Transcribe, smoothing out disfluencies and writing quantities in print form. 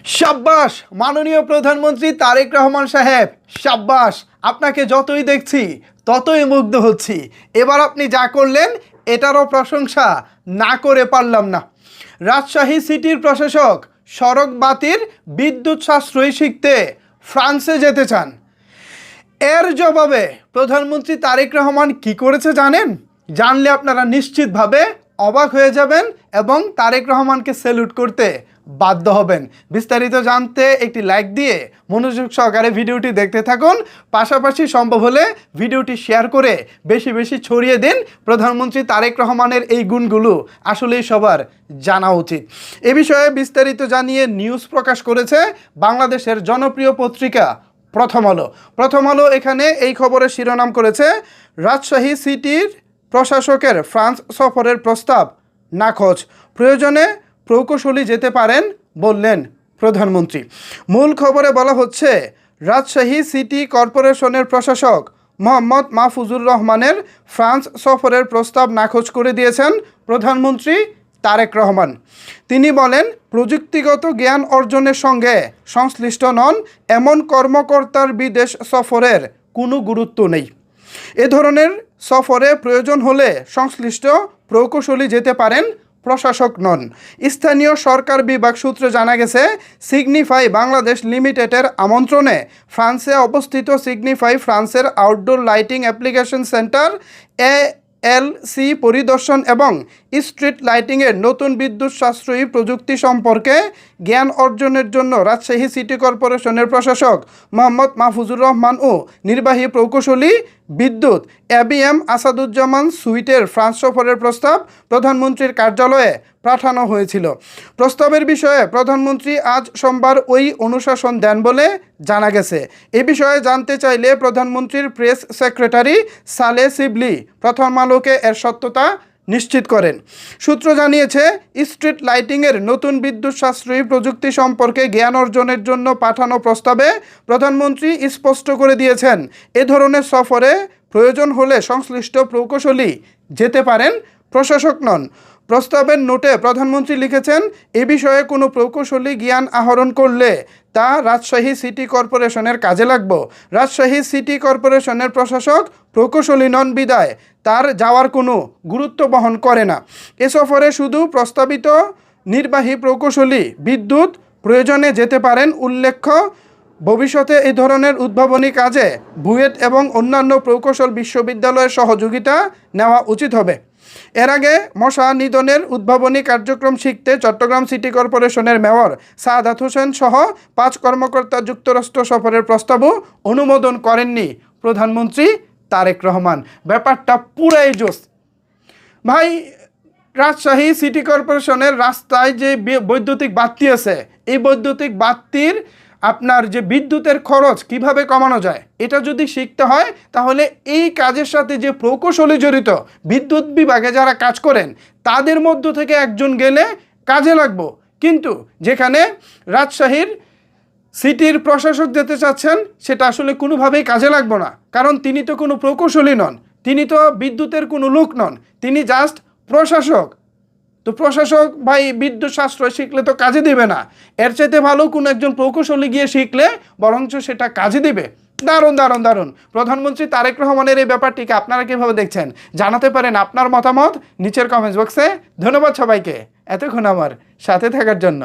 শাব্বাস মাননীয় প্রধানমন্ত্রী তারেক রহমান সাহেব, শাব্বাস। আপনাকে যতই দেখছি ততই মুগ্ধ হচ্ছি। এবার আপনি যা করলেন এটারও প্রশংসা না করে পারলাম না। রাজশাহী সিটির প্রশাসক সড়ক বাতির বিদ্যুৎ সাশ্রয়ী শিখতে ফ্রান্সে যেতে চান। এর জবাবে প্রধানমন্ত্রী তারেক রহমান কি করেছে জানেন? জানলে আপনারা নিশ্চিতভাবে অবাক হয়ে যাবেন এবং তারেক রহমানকে স্যালুট করতে বাধ্য হবেন। বিস্তারিত জানতে একটি লাইক দিয়ে মনোযোগ সহকারে ভিডিওটি দেখতে থাকুন। পাশাপাশি সম্ভব হলে ভিডিওটি শেয়ার করে বেশি বেশি ছড়িয়ে দিন। প্রধানমন্ত্রী তারেক রহমানের এই গুণগুলো আসলেই সবার জানা উচিত। এ বিষয়ে বিস্তারিত জানিয়ে নিউজ প্রকাশ করেছে বাংলাদেশের জনপ্রিয় পত্রিকা প্রথম আলো এখানে এই খবরের শিরোনাম করেছে, রাজশাহী সিটির প্রশাসকের ফ্রান্স সফরের প্রস্তাব নাকচ, প্রয়োজনে প্রকৌশলী যেতে পারেন বললেন প্রধানমন্ত্রী। মূল খবরে বলা হচ্ছে, রাজশাহী সিটি কর্পোরেশনের প্রশাসক মোহাম্মদ মাহফুজুর রহমানের ফ্রান্স সফরের প্রস্তাব নাকচ করে দিয়েছেন প্রধানমন্ত্রী তারেক রহমান। তিনি বলেন, প্রযুক্তিগত জ্ঞান অর্জনের সঙ্গে সংশ্লিষ্ট নন এমন কর্মকর্তার বিদেশ সফরের কোনো গুরুত্ব নেই। এ ধরনের সফরে প্রয়োজন হলে সংশ্লিষ্ট প্রকৌশলী যেতে পারেন, প্রশাসক নন। স্থানীয় সরকার বিভাগ সূত্রে জানা গেছে, সিগনিফাই বাংলাদেশ লিমিটেডের আমন্ত্রণে ফ্রান্সে অবস্থিত সিগনিফাই ফ্রান্সের outdoor lighting application centre ALC পরিদর্শন এবং স্ট্রিট লাইটিংয়ের নতুন বিদ্যুৎ সাশ্রয়ী প্রযুক্তি সম্পর্কে জ্ঞান অর্জনের জন্য রাজশাহী সিটি কর্পোরেশনের প্রশাসক মোহাম্মদ মাহফুজুর রহমান ও নির্বাহী প্রকৌশলী বিদ্যুৎ ABM আসাদুজ্জামান সুইটের ফ্রান্স সফরের প্রস্তাব প্রধানমন্ত্রীর কার্যালয়ে পাঠানো হয়েছিল। প্রস্তাবের বিষয়ে প্রধানমন্ত্রী আজ সোমবার ওই অনুশাসন দেন বলে জানা গেছে। এ বিষয়ে জানতে চাইলে প্রধানমন্ত্রীর প্রেস সেক্রেটারি সালে শিবলি প্রথম আলোকে এর সত্যতা নিশ্চিত করেন। সূত্র জানিয়েছে, স্ট্রিট লাইটিংয়ের নতুন বিদ্যুৎ সাশ্রয়ী প্রযুক্তি সম্পর্কে জ্ঞান অর্জনের জন্য পাঠানো প্রস্তাবে প্রধানমন্ত্রী স্পষ্ট করে দিয়েছেন, এ ধরনের সফরে প্রয়োজন হলে সংশ্লিষ্ট প্রকৌশলী যেতে পারেন, প্রশাসক নন। প্রস্তাবের নোটে প্রধানমন্ত্রী লিখেছেন, এ বিষয়ে কোনো প্রকৌশলী জ্ঞান আহরণ করলে তা রাজশাহী সিটি কর্পোরেশনের কাজে লাগবে। রাজশাহী সিটি কর্পোরেশনের প্রশাসক প্রকৌশলী নন বিদায় তার যাওয়ার কোনো গুরুত্ব বহন করে না। এ সফরে শুধু প্রস্তাবিত নির্বাহী প্রকৌশলী বিদ্যুৎ প্রয়োজনে যেতে পারেন। উল্লেখ্য, ভবিষ্যতে এই ধরনের উদ্ভাবনী কাজে বুয়েট এবং অন্যান্য প্রকৌশল বিশ্ববিদ্যালয়ের সহযোগিতা নেওয়া উচিত হবে। এর আগে মশা নিধনের উদ্ভাবনী কার্যক্রম শিখতে চট্টগ্রাম সিটি কর্পোরেশনের মেয়র সাআদাত হোসেন সহ 5 কর্মকর্তা যুক্তরাষ্ট্র সফরের প্রস্তাবও অনুমোদন করেননি প্রধানমন্ত্রী তারেক রহমান। ব্যাপারটা পুরাই জোস ভাই। রাজশাহী সিটি কর্পোরেশনের রাস্তায় যে বৈদ্যুতিক বাতি আছে, এই বৈদ্যুতিক বাতির আপনার যে বিদ্যুতের খরচ কিভাবে কমানো যায়, এটা যদি শিখতে হয় তাহলে এই কাজের সাথে যে প্রকৌশলী জড়িত বিদ্যুৎ বিভাগে যারা কাজ করেন তাদের মধ্য থেকে একজন গেলে কাজে লাগবে। কিন্তু যেখানে রাজশাহীর সিটির প্রশাসক যেতে চাচ্ছেন সেটা আসলে কোনোভাবেই কাজে লাগবে না, কারণ তিনি তো কোনো প্রকৌশলী নন, তিনি তো বিদ্যুতের কোনো লোক নন, তিনি জাস্ট প্রশাসক। তো প্রশাসক ভাই বিদ্যুৎ সাশ্রয় শিখলে তো কাজে দিবে না, এর চাইতে ভালো কোনো একজন প্রকৌশলী গিয়ে শিখলে বরঞ্চ সেটা কাজে দিবে। দারুণ দারুণ দারুণ। প্রধানমন্ত্রী তারেক রহমানের এই ব্যাপারটিকে আপনারা কীভাবে দেখছেন জানাতে পারেন আপনার মতামত নিচের কমেন্টস বক্সে। ধন্যবাদ সবাইকে এতক্ষণ আমার সাথে থাকার জন্য।